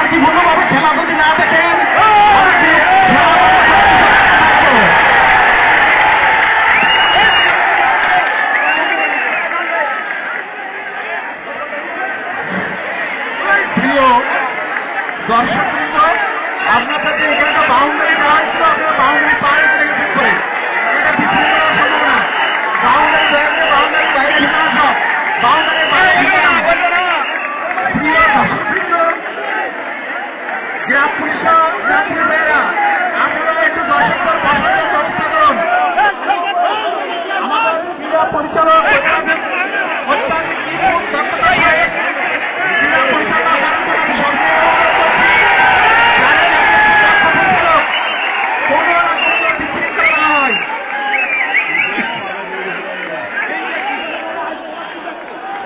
শান্তিপূর্ণভাবে খেলা যদি না দেখেন প্রিয় দর্শকবৃন্দ, আপনাদের যে এখানে বাউন্ডারি দেওয়া হয়েছিল, আপনারা বাউন্ডারি পারে ঠিক করে এটা বিক্রি করা সম্ভব না। বাউন্ডারি বাইরে, বাউন্ডারি বাইরে না, সব বাউন্ডারি বাইরে প্রিয় দর্শকবৃন্দ, গ্রাম পরিষদ যাত্রী ভাইয়েরা, আপনারা একটু দর্শকদের বসানোর ব্যবস্থা করুন। আমাদের ক্রীড়া পরিচালক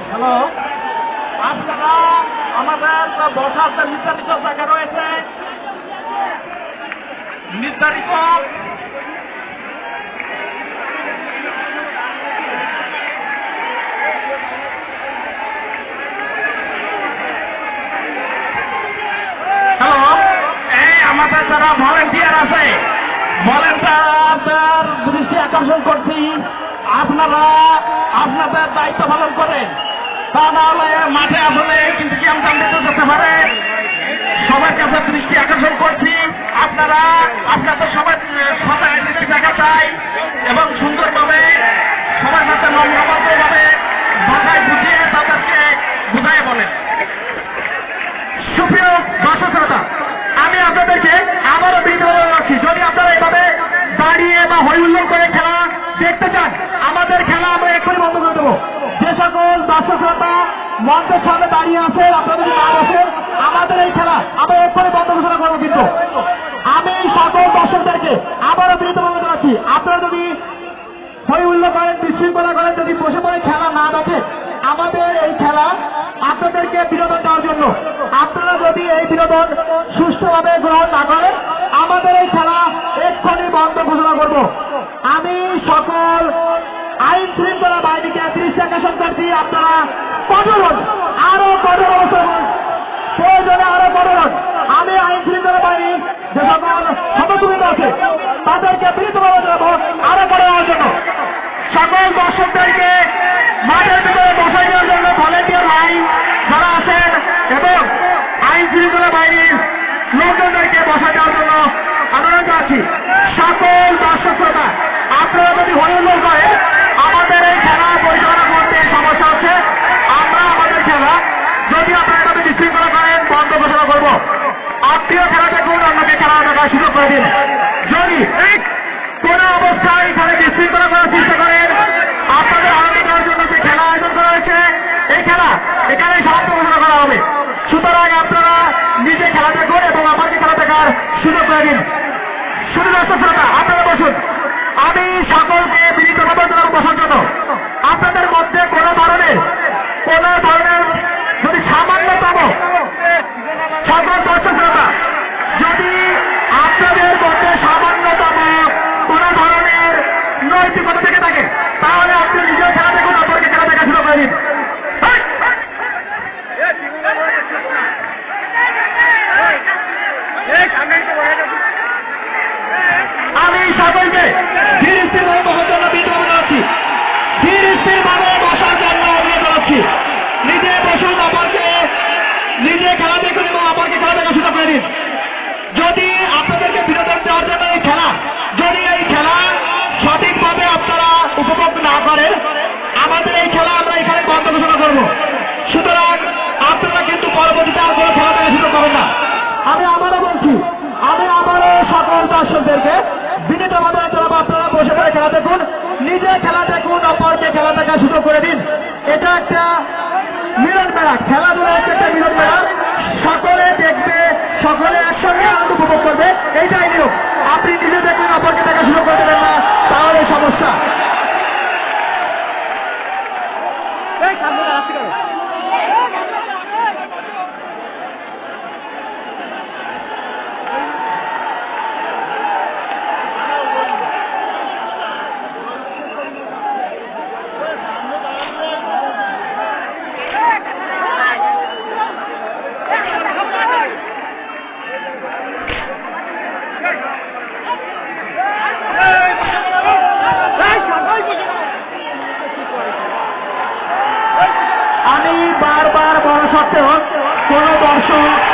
হ্যালো, আপনারা আমাদের বসার যে নির্ধারিত জায়গা রয়েছে, নির্ধারিত হ্যালো, এই আমাদের যারা ভলেন্টিয়ার আছে, ভলেন্টিয়ারদের দৃষ্টি আকর্ষণ করছি, আপনারা আপনাদের দায়িত্ব পালন করেন, তা না হলে মাঠে আসলে কিন্তু কি আমদানি যেতে পারে। সবার কাছে দৃষ্টি আকর্ষণ করছি, আপনারা আপনাদের সবাই সবাই দৃষ্টি দেখা চাই এবং সুন্দরভাবে সবার সাথে নম্রভাবে ভাষায় বুঝিয়ে তাদেরকে বুঝাই বলেন। সুপ্রিয় দর্শক শ্রোতা, আমি আপনাদেরকে আবারও বিনোদন রাখছি, যদি আপনারা এভাবে দাঁড়িয়ে বা হইহুল্লোড় করে খেলা দেখতে চান, আমাদের খেলা আমরা এক্ষুনি বন্ধ করে দেবো। যে সকল দর্শক শ্রোতা মঞ্চের সামনে দাঁড়িয়ে আছেন, আপনারা যদি না বসেন, আমাদের এই খেলা আমরা এক্ষুনি বন্ধ ঘোষণা করবো। কিন্তু আমি সকল দর্শকদেরকে আবারও বিনোদন রাখছি, আপনারা যদি হইহুল্লোড় করেন, বিশৃঙ্খলা করেন, যদি বসে পড়ে খেলা না দেখে, আমাদের এই খেলা আপনাদেরকে বিনোদন দেওয়ার জন্য, আপনারা যদি এই বিনোদন সুষ্ঠুভাবে গ্রহণ না করেন, আমাদের এই খেলা এক্ষুনি বন্ধ ঘোষণা করব। আমি সকল আইন শৃঙ্খলা বাহিনীকে দৃষ্টি আকর্ষণ করছি, আপনারা কঠোর হন, আরো কঠোর অবস্থা প্রয়োজনে আরো কঠোর হন। আমি আইন শৃঙ্খলা বাহিনী যে সকল সদস্যবৃন্দ আছে তাদেরকে বিনীতভাবে জানাবো আরো কঠোর হওয়ার জন্য। সকল দর্শকদেরকে মাঠের ভিতরে বসাই দেওয়ার জন্য ভলেন্টিয়ার ভাই যারা আছেন এবং আইন শৃঙ্খলা বাহিনীর লোকজনদেরকে বসাই দেওয়ার জন্য অনুরোধ আছি। সকল দর্শক শ্রোতা, আপনারা যদি হইহুল্লোড় করেন, আমাদের এই খেলা পরিচালনা করতে সমস্যা হচ্ছে, আমরা আমাদের খেলা যদি আপনারা এভাবে বিশৃঙ্খলা করেন বন্ধ ঘোষণা করবো। আপনিও খেলা দেখুন, অন্যকে খেলা দেখার সুযোগ করে দিন। যদি কোন অবস্থায় এখানে বিশৃঙ্খলা করার চেষ্টা করেন, আপনাদের আনন্দ দেওয়ার জন্য যে খেলা আয়োজন করা হয়েছে, এই খেলা এখানে সমাপ্ত ঘোষণা করা হবে। সুতরাং আপনারা নিজে খেলা দেখুন এবং আমাকে খেলা দেখার সুযোগ করে দিন। শুধু দর্শক শ্রোতা, আপনারা বসুন। আমি সকলকে বিনীতভাবে বসার জন্য, আপনাদের মধ্যে কোন ধরনের যদি সামান্যতম সকল দর্শক শ্রোতা, যদি আপনাদের মধ্যে সামান্যতম কোন ধরনের নৈতিকতা থেকে থাকে, তাহলে আপনি নিজেও খেলা দেখুন, আপনাকে খেলা দেখা শুরু করে দিন। আমি সকলকে ধীর স্থিরভাবে বসার জন্য বিনোদন জানাচ্ছি, ধীর স্থিরভাবে বসার জন্য অনুরোধ জানাচ্ছি। নিজে বসুন, আমাকে নিজে খেলা দেখুন এবং আমাকে খেলা দেখা শুরু করে দিন। যদি আপনাদেরকে বিনোদন দেওয়ার জন্য এই খেলা, যদি এই খেলা সঠিকভাবে আপনারা উপভোগ না করেন, আমাদের এই খেলা আমরা এখানে বন্ধ ঘোষণা করব। সুতরাং আপনারা কিন্তু পরবর্তীতে আর কোনো খেলা দেখা শুরু করবেন না। আমি আবারও বলছি, আমি আবারও সকল দর্শকদেরকে বিনীতভাবে জানাবো, আপনারা বসে পড়ে খেলা দেখুন, নিজে খেলা দেখুন, অপরকে খেলা দেখা শুরু করে দিন। এটা একটা মিলন মেলা, খেলাধুলা হচ্ছে একটা মিলন মেলা, সকলে দেখবে, সকলে একসঙ্গে আনন্দ উপভোগ করবে, এইটাই নিয়ম। আপনি নিজে দেখুন, অপরকে দেখা শুরু করে দেবেন না, তাহলে সমস্যা। পর্যন্ত